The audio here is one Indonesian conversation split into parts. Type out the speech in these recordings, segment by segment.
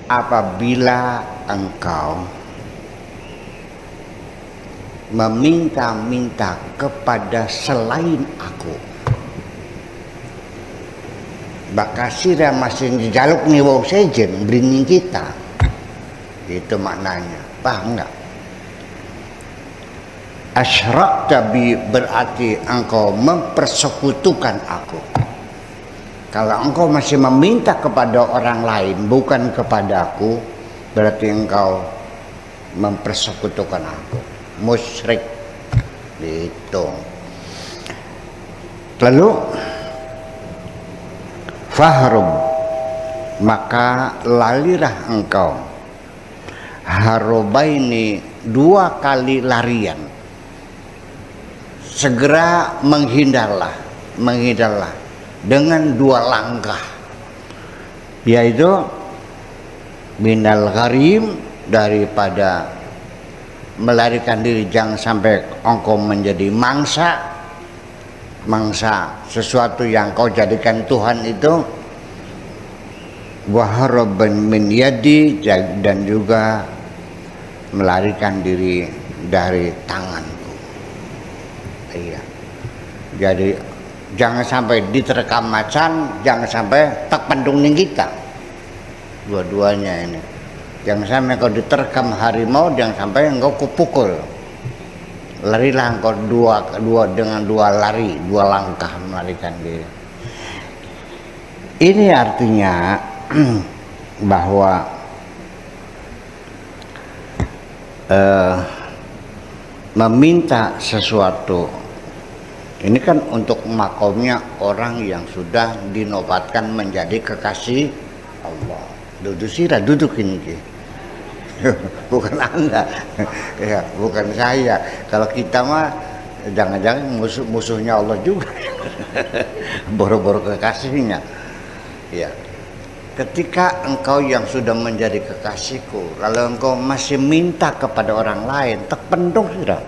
apabila engkau meminta-minta kepada selain aku, bakasira masih dijaluk nih wong sejen belining kita, itu maknanya, paham nggak? Asyrakta bi berarti engkau mempersekutukan aku. Kalau engkau masih meminta kepada orang lain bukan kepadaku, berarti engkau mempersekutukan aku, musyrik. Itu. Lalu fahrub, maka lalilah engkau, harobaini, 2 kali larian, segera menghindarlah dengan 2 langkah, yaitu minal gharim, daripada melarikan diri, jangan sampai engkau menjadi mangsa sesuatu yang kau jadikan Tuhan itu, waharaban min yadi, dan juga melarikan diri dari tanganku. Iya, jadi jangan sampai diterkam macan, jangan sampai tak pendung ning kita, dua-duanya ini. Jangan sampai kau diterkam harimau, jangan sampai engkau kupukul. Larilah engkau dengan 2 lari, 2 langkah melarikan diri. Ini artinya bahwa meminta sesuatu ini kan untuk makomnya orang yang sudah dinobatkan menjadi kekasih Allah. Duduk ini, bukan Anda, ya, bukan saya. Kalau kita mah jangan-jangan musuhnya Allah juga, boro-boro kekasihnya. Ya, ketika engkau yang sudah menjadi kekasihku, lalu engkau masih minta kepada orang lain, terpendung sudah.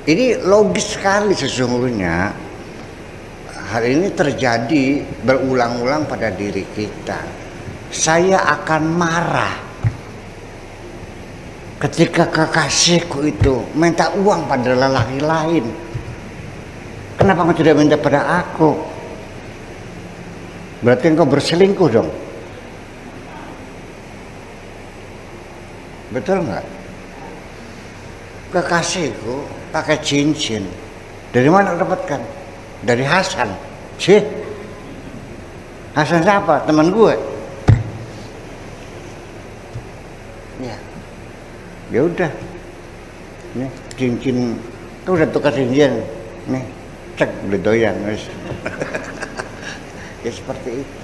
Ini logis sekali sesungguhnya. Hal ini terjadi berulang-ulang pada diri kita. Saya akan marah ketika kekasihku itu minta uang pada lelaki lain. Kenapa engkau tidak minta pada aku? Berarti engkau berselingkuh dong. Betul nggak? Kekasihku pakai cincin. Dari mana dapatkan? Dari Hasan. Sih, Hasan siapa? Teman gue. Ya udah, nih cincin, tuh udah tukar cincin, nih cek udah doyan, wes. Ya seperti itu.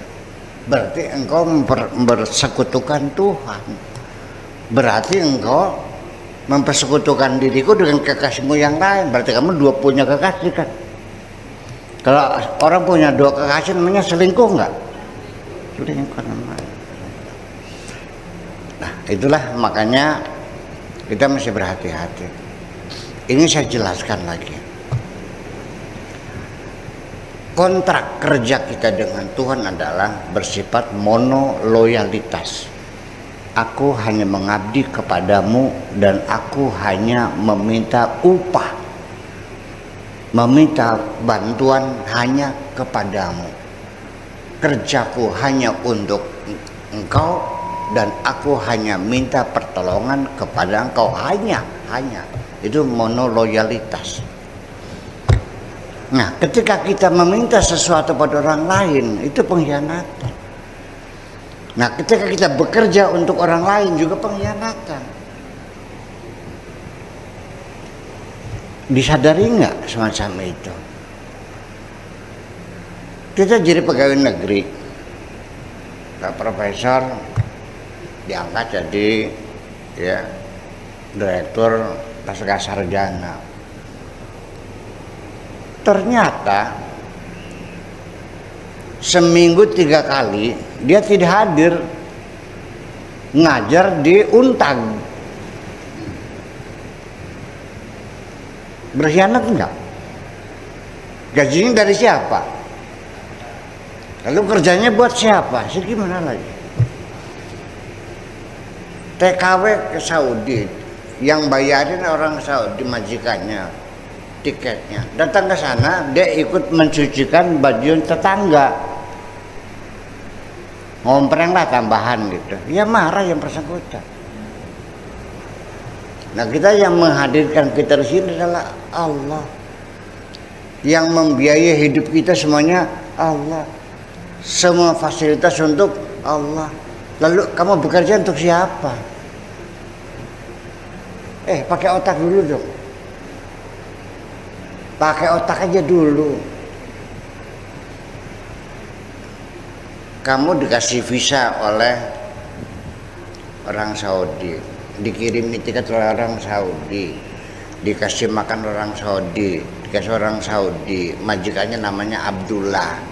Berarti engkau mempersekutukan Tuhan. Berarti engkau mempersekutukan diriku dengan kekasihmu yang lain. Berarti kamu 2 punya kekasih kan? Kalau orang punya 2 kekasih namanya selingkuh nggak? Selingkuh namanya. Nah, itulah makanya kita mesti berhati-hati. Ini saya jelaskan lagi. Kontrak kerja kita dengan Tuhan adalah bersifat monoloyalitas. Aku hanya mengabdi kepadamu dan aku hanya meminta upah, meminta bantuan hanya kepadamu. Kerjaku hanya untuk engkau dan aku hanya minta pertolongan kepada engkau, hanya itu monoloyalitas. Nah, ketika kita meminta sesuatu pada orang lain, itu pengkhianatan. Nah, ketika kita bekerja untuk orang lain juga pengkhianatan. Disadari nggak semacam itu? Kita jadi pegawai negeri, Pak Profesor diangkat jadi ya direktur pasca sarjana. Ternyata seminggu 3 kali dia tidak hadir ngajar di Untag. Berkhianat enggak? Gajinya dari siapa? Lalu kerjanya buat siapa? Sih gimana lagi? TKW ke Saudi, yang bayarin orang Saudi majikannya, tiketnya. Datang ke sana, dia ikut mencucikan baju tetangga. Ngompreng lah tambahan gitu. Ya marah yang bersangkutan. Nah, kita yang menghadirkan kita di sini adalah Allah. Yang membiayai hidup kita semuanya Allah. Semua fasilitas untuk Allah. Lalu kamu bekerja untuk siapa? Pakai otak dulu dong. Pakai otak aja dulu. Kamu dikasih visa oleh orang Saudi, dikirimi tiket oleh orang Saudi, dikasih makan orang Saudi, dikasih orang Saudi, majikannya namanya Abdullah.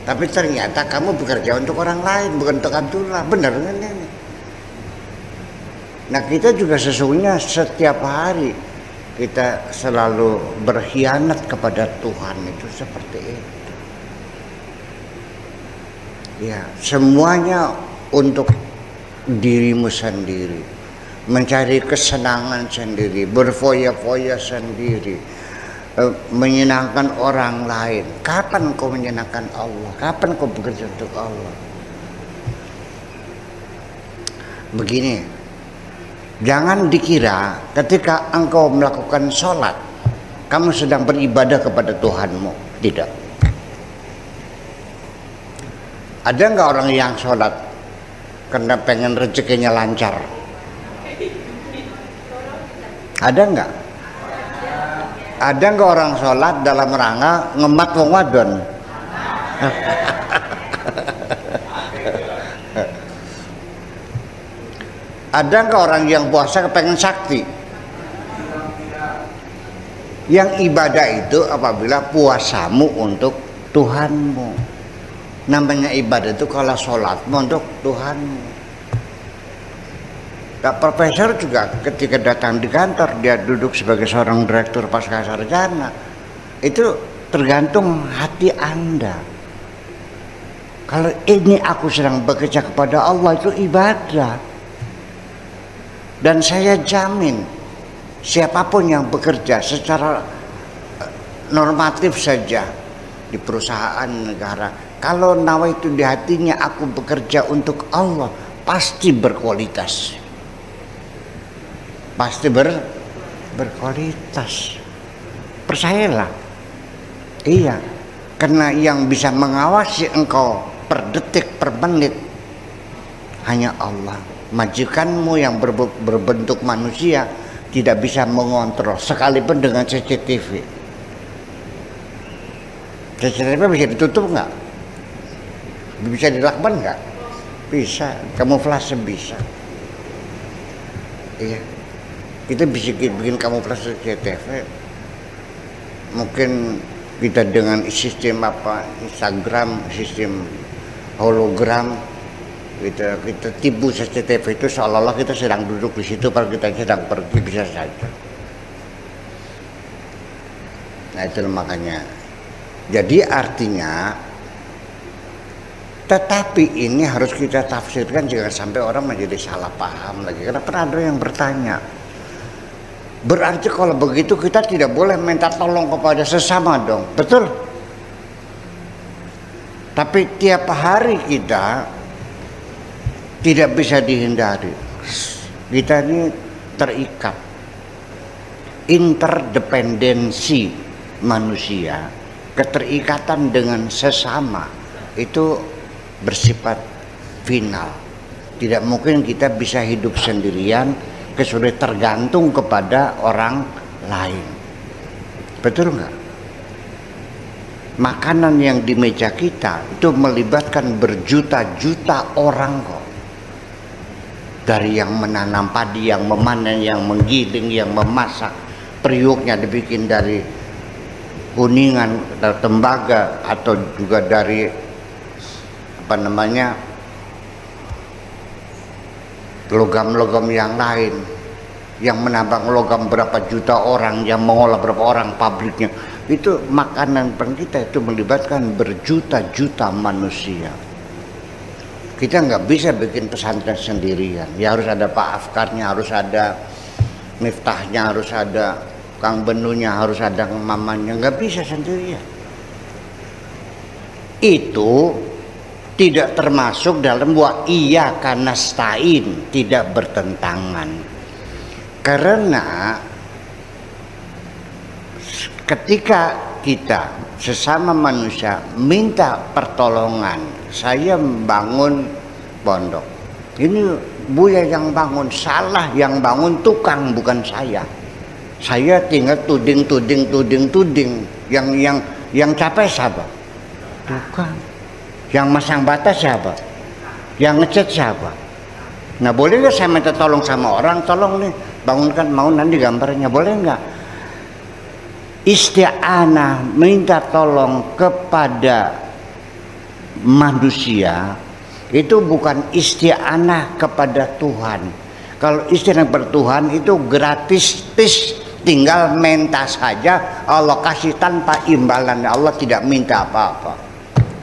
Tapi ternyata kamu bekerja untuk orang lain, bukan untuk Abdullah. Benar kan ini? Nah, kita juga sesungguhnya setiap hari kita selalu berkhianat kepada Tuhan, itu seperti itu. Ya, semuanya untuk dirimu sendiri, mencari kesenangan sendiri, berfoya-foya sendiri, menyenangkan orang lain. Kapan kau menyenangkan Allah? Kapan kau bekerja untuk Allah? Begini, jangan dikira ketika engkau melakukan sholat, kamu sedang beribadah kepada Tuhanmu. Tidak. Ada nggak orang yang sholat karena pengen rezekinya lancar? Ada nggak? Ada nggak orang sholat dalam rangka ngemat wong wadon? Ada nggak orang yang puasa kepengen sakti? Yang ibadah itu apabila puasamu untuk Tuhanmu. Namanya ibadah itu kalau sholatmu untuk Tuhanmu. Nah, profesor juga ketika datang di kantor, dia duduk sebagai seorang direktur pasca sarjana. Itu tergantung hati Anda. Kalau ini aku sedang bekerja kepada Allah, itu ibadah. Dan saya jamin siapapun yang bekerja secara normatif saja di perusahaan negara, kalau nawa itu di hatinya aku bekerja untuk Allah, pasti berkualitas. Pasti berkualitas. Percayalah. Iya. Karena yang bisa mengawasi engkau per detik, per menit hanya Allah. Majikanmu yang berbentuk manusia tidak bisa mengontrol sekalipun dengan CCTV. CCTV bisa ditutup nggak? Bisa dilakban nggak? Bisa. Kamuflase bisa. Iya. Kita bisa bikin kamuflase CCTV. Mungkin kita dengan sistem apa, Instagram, sistem hologram, kita tipu CCTV itu seolah-olah kita sedang duduk di situ, padahal kita sedang pergi, bisa saja. Nah, itu makanya. Jadi artinya, tetapi ini harus kita tafsirkan jangan sampai orang menjadi salah paham lagi. Karena pernah ada yang bertanya, berarti kalau begitu kita tidak boleh minta tolong kepada sesama dong, betul? Tapi tiap hari kita tidak bisa dihindari. Kita ini terikat. Interdependensi manusia, keterikatan dengan sesama itu bersifat final. Tidak mungkin kita bisa hidup sendirian kecuali tergantung kepada orang lain. Betul nggak? Makanan yang di meja kita itu melibatkan berjuta-juta orang kok. Dari yang menanam padi, yang memanen, yang menggiling, yang memasak, periuknya dibikin dari kuningan, dari tembaga, atau juga dari apa namanya, logam-logam yang lain, yang menambang logam berapa juta orang, yang mengolah berapa orang pabriknya. Itu makanan kita itu melibatkan berjuta-juta manusia. Kita nggak bisa bikin pesantren sendirian. Ya harus ada Pak Afkarnya, harus ada Miftahnya, harus ada Kang Benunya, harus ada Kang Mamannya. Nggak bisa sendirian. Itu tidak termasuk dalam wa iyyaka nasta'in, tidak bertentangan. Karena ketika kita sesama manusia minta pertolongan, saya bangun pondok, ini Buya yang bangun, salah yang bangun tukang bukan saya. Saya tinggal tuding. Yang capek siapa? Tukang. Yang masang batas siapa? Yang ngecat siapa? Nah boleh nggak saya minta tolong sama orang, tolong nih bangunkan, mau nanti gambarnya, boleh nggak? Isti'anah, minta tolong kepada manusia itu bukan isti'anah kepada Tuhan. Kalau isti'anah kepada Tuhan itu gratis, tinggal minta saja, Allah kasih tanpa imbalan. Allah tidak minta apa-apa,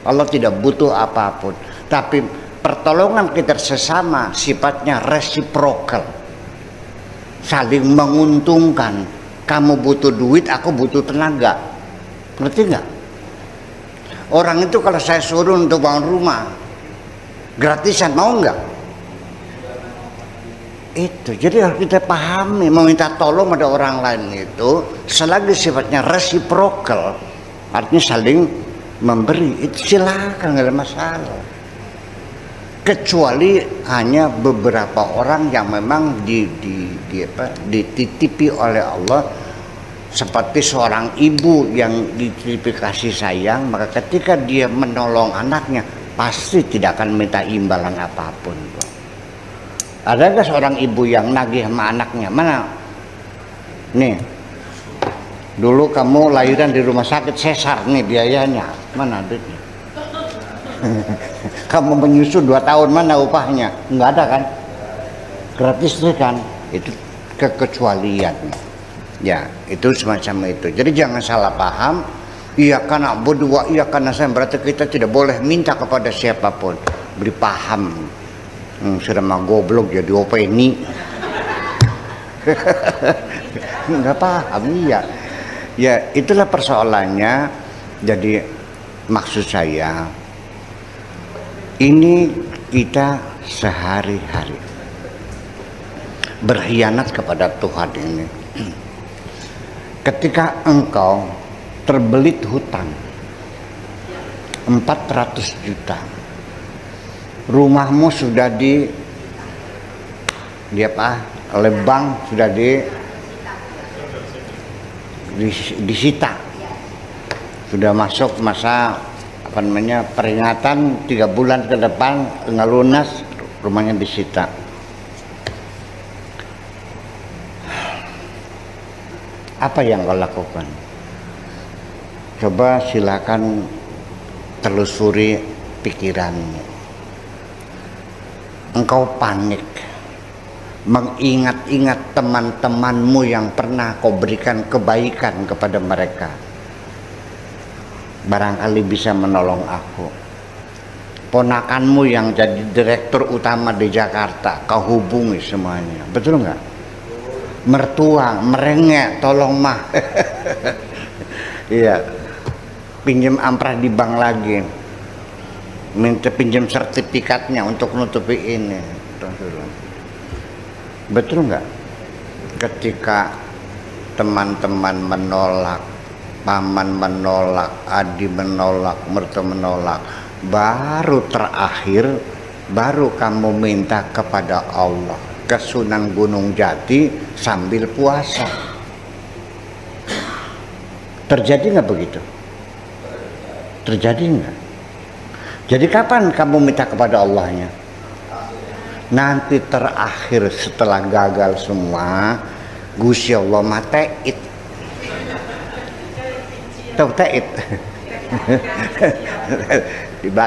Allah tidak butuh apapun. Tapi pertolongan kita sesama sifatnya resiprokal, saling menguntungkan. Kamu butuh duit, aku butuh tenaga. Ngerti nggak? Orang itu kalau saya suruh untuk bangun rumah gratisan, mau nggak? Itu jadi harus kita pahami, meminta tolong pada orang lain itu selagi sifatnya resiprokal, artinya saling memberi, itu silakan, nggak ada masalah. Kecuali hanya beberapa orang yang memang dititipi oleh Allah, seperti seorang ibu yang dititipi kasih sayang, maka ketika dia menolong anaknya pasti tidak akan minta imbalan apapun. Ada nggak seorang ibu yang nagih sama anaknya? Mana? Nih, dulu kamu lahiran di rumah sakit sesar, nih biayanya, mana duitnya? Kamu menyusu 2 tahun, mana upahnya? Nggak ada kan? Gratis itu kan? Itu kekecualian. Ya, itu semacam itu. Jadi jangan salah paham. Iya karena berdua, iya karena saya, berarti kita tidak boleh minta kepada siapapun. Beri paham. Sudah mah goblok jadi opini. Nggak paham, iya. Ya itulah persoalannya. Jadi maksud saya, ini kita sehari-hari berkhianat kepada Tuhan ini. Ketika engkau terbelit hutang 400 juta, rumahmu sudah oleh bank sudah disita, sudah masuk masa peringatan 3 bulan ke depan nggak lunas, rumahnya disita. Apa yang kau lakukan? Coba silakan telusuri pikiranmu. Engkau panik, mengingat-ingat teman-temanmu yang pernah kau berikan kebaikan kepada mereka. Barangkali bisa menolong aku. Ponakanmu yang jadi direktur utama di Jakarta, kau hubungi semuanya, betul nggak? Mertua merengek, tolong mah. Iya, pinjam amprah di bank lagi, minta pinjam sertifikatnya untuk nutupi ini. Betul nggak? Ketika teman-teman menolak, paman menolak, adik menolak, mertua menolak, baru terakhir baru kamu minta kepada Allah ke Sunan Gunung Jati sambil puasa. Terjadi nggak begitu? Terjadi nggak? Jadi kapan kamu minta kepada Allahnya? Nanti terakhir setelah gagal semua, Gusti Allah mateit. Tahu teit?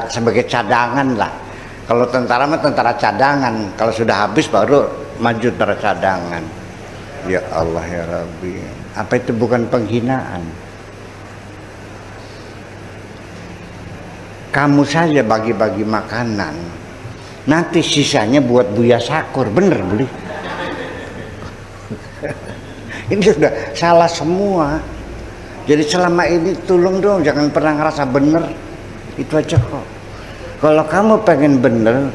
Sebagai cadangan lah. Kalau tentara mah tentara cadangan, kalau sudah habis baru maju tentara cadangan. Ya Allah ya Rabbi, apa itu bukan penghinaan? kamu saja bagi-bagi makanan, nanti sisanya buat Buya Sakur, bener beli. Ini sudah salah semua. Jadi selama ini tolong dong jangan pernah ngerasa bener, itu aja kok. Kalau kamu pengen bener,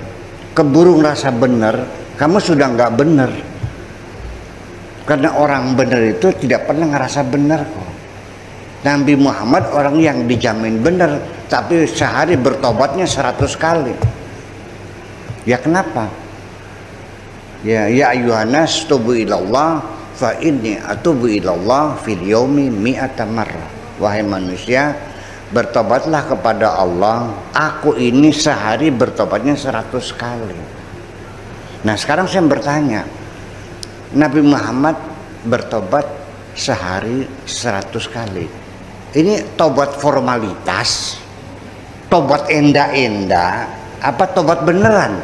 keburu ngerasa bener, kamu sudah nggak bener. Karena orang bener itu tidak pernah ngerasa bener kok. Nabi Muhammad orang yang dijamin bener, tapi sehari bertobatnya 100 kali. Ya kenapa? Ya ayyuhannas tubu ilallah fa inni atubu ilallah fil yaumi mi'ata marrah. Wahai manusia, bertobatlah kepada Allah, aku ini sehari bertobatnya 100 kali. Nah sekarang saya bertanya, Nabi Muhammad bertobat sehari 100 kali. Ini tobat formalitas, tobat enda-enda, apa tobat beneran?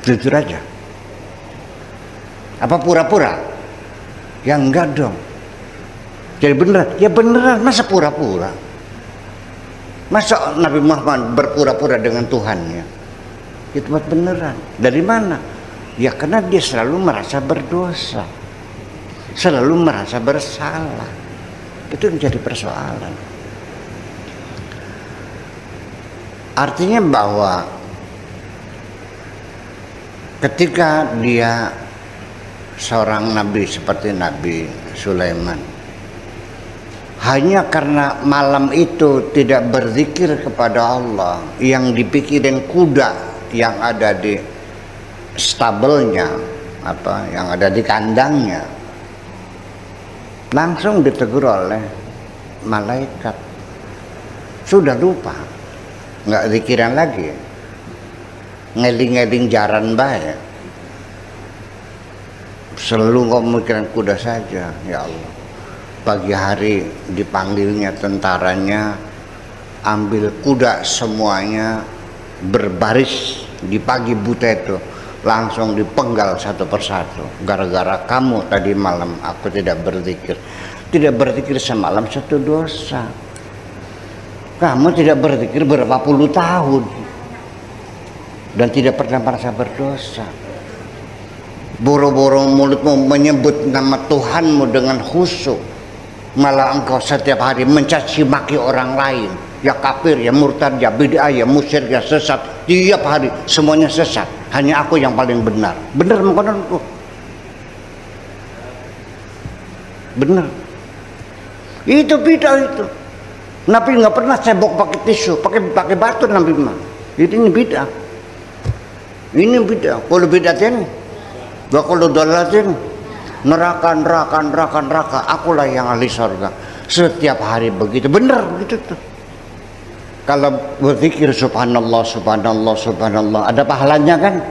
Jujur aja. Apa pura-pura? Ya enggak dong. Jadi beneran? Ya beneran, masa pura-pura? Masa Nabi Muhammad berpura-pura dengan Tuhannya? Itu buat beneran. Dari mana? Ya karena dia selalu merasa berdosa, selalu merasa bersalah. Itu menjadi persoalan. Artinya bahwa ketika dia seorang nabi seperti Nabi Sulaiman, hanya karena malam itu tidak berzikir kepada Allah, yang dipikirin kuda yang ada di stabelnya, apa yang ada di kandangnya, langsung ditegur oleh malaikat. Sudah lupa, nggak zikiran lagi, ngeling-ngeling jaran bae, selalu kau mikiran kuda saja. Ya Allah, pagi hari dipanggilnya tentaranya, ambil kuda semuanya, berbaris di pagi buta itu, langsung dipenggal satu persatu. Gara-gara kamu tadi malam aku tidak berzikir. Tidak berzikir semalam satu dosa. Kamu tidak berzikir berapa puluh tahun dan tidak pernah merasa berdosa. Boro-boro mulutmu menyebut nama Tuhanmu dengan khusyuk, malah engkau setiap hari mencaci maki orang lain. Ya kafir, ya murtad, ya bid'ah, ya musyrik, ya sesat. Tiap hari semuanya sesat. Hanya aku yang paling benar. Benar mengkononku. Benar. Itu bid'ah itu. Nabi nggak pernah cebok pakai tisu, pakai batu Nabi mah. Ini bid'ah. Ini bid'ah. Kalau bid'atin, wa kalau dalatin, neraka. Akulah yang ahli surga. Setiap hari begitu. Benar begitu tuh. Kalau berzikir subhanallah, ada pahalanya kan?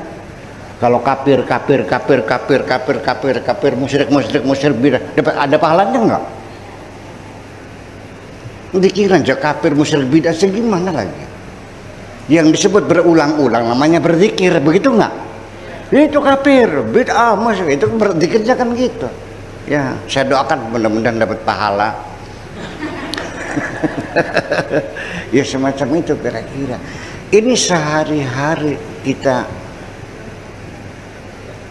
Kalau kafir, musyrik, ada pahalanya enggak? Pikiran aja kafir, musyrik, bidah segimana lagi? Yang disebut berulang-ulang namanya berzikir, begitu enggak? Itu kafir, bid'ah, musyrik, itu berzikirnya kan gitu. Ya, saya doakan mudah-mudahan dapat pahala. Ya semacam itu kira-kira. Ini sehari-hari kita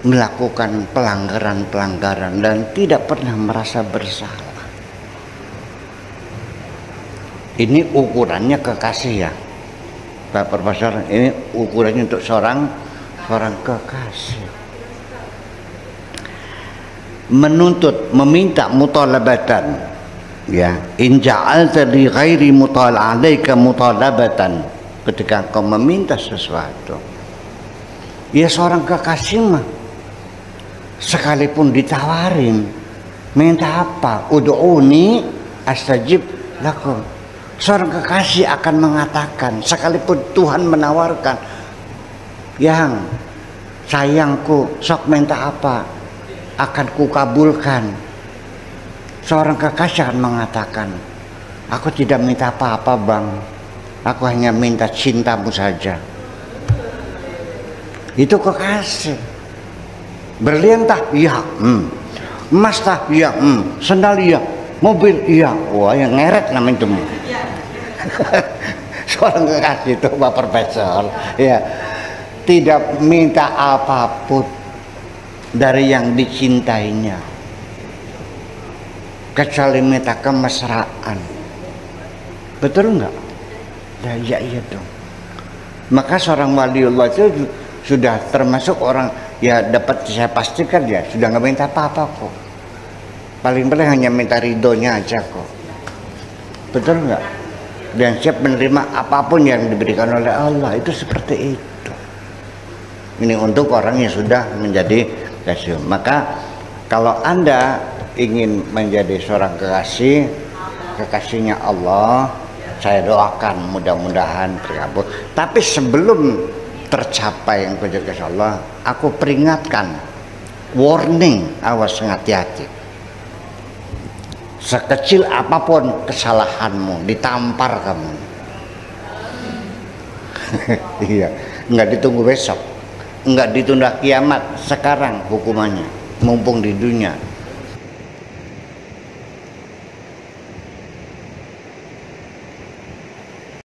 melakukan pelanggaran-pelanggaran dan tidak pernah merasa bersalah. Ini ukurannya kekasih ya Pak Profesor, ini ukurannya untuk seorang kekasih. Menuntut, meminta mutalabatan. Ya, in ja'alta li ghairi mutala'alaika mutalabatan, ketika kau meminta sesuatu, ya seorang kekasih mah sekalipun ditawarin, minta apa? Ud'uni astajib lakum. Seorang kekasih akan mengatakan, sekalipun Tuhan menawarkan, yang sayangku sok minta apa, akan kukabulkan. Seorang kekasih akan mengatakan, aku tidak minta apa-apa bang, aku hanya minta cintamu saja. Itu kekasih. Berlian tah? Iya. Emas tah? Iya. Sendal iya. Mobil iya. Wah yang ngeret namanya itu. Seorang kekasih itu Pak Profesor ya tidak minta apapun dari yang dicintainya kecuali minta kemesraan. Betul enggak? Ya iya dong. Maka seorang waliullah itu sudah termasuk orang ya dapat saya pastikan ya sudah nggak minta apa-apa kok. Paling-paling hanya minta ridhonya aja kok. Betul enggak? Dan siap menerima apapun yang diberikan oleh Allah, itu seperti itu. Ini untuk orang yang sudah menjadi kekasih. Maka kalau Anda ingin menjadi seorang kekasihnya Allah, saya doakan mudah-mudahan terkabul. Tapi sebelum tercapai yang kekasih Allah, aku peringatkan, warning, awas hati-hati. Sekecil apapun kesalahanmu, ditampar kamu. Iya, nggak ditunggu besok, nggak ditunda kiamat, sekarang hukumannya, mumpung di dunia.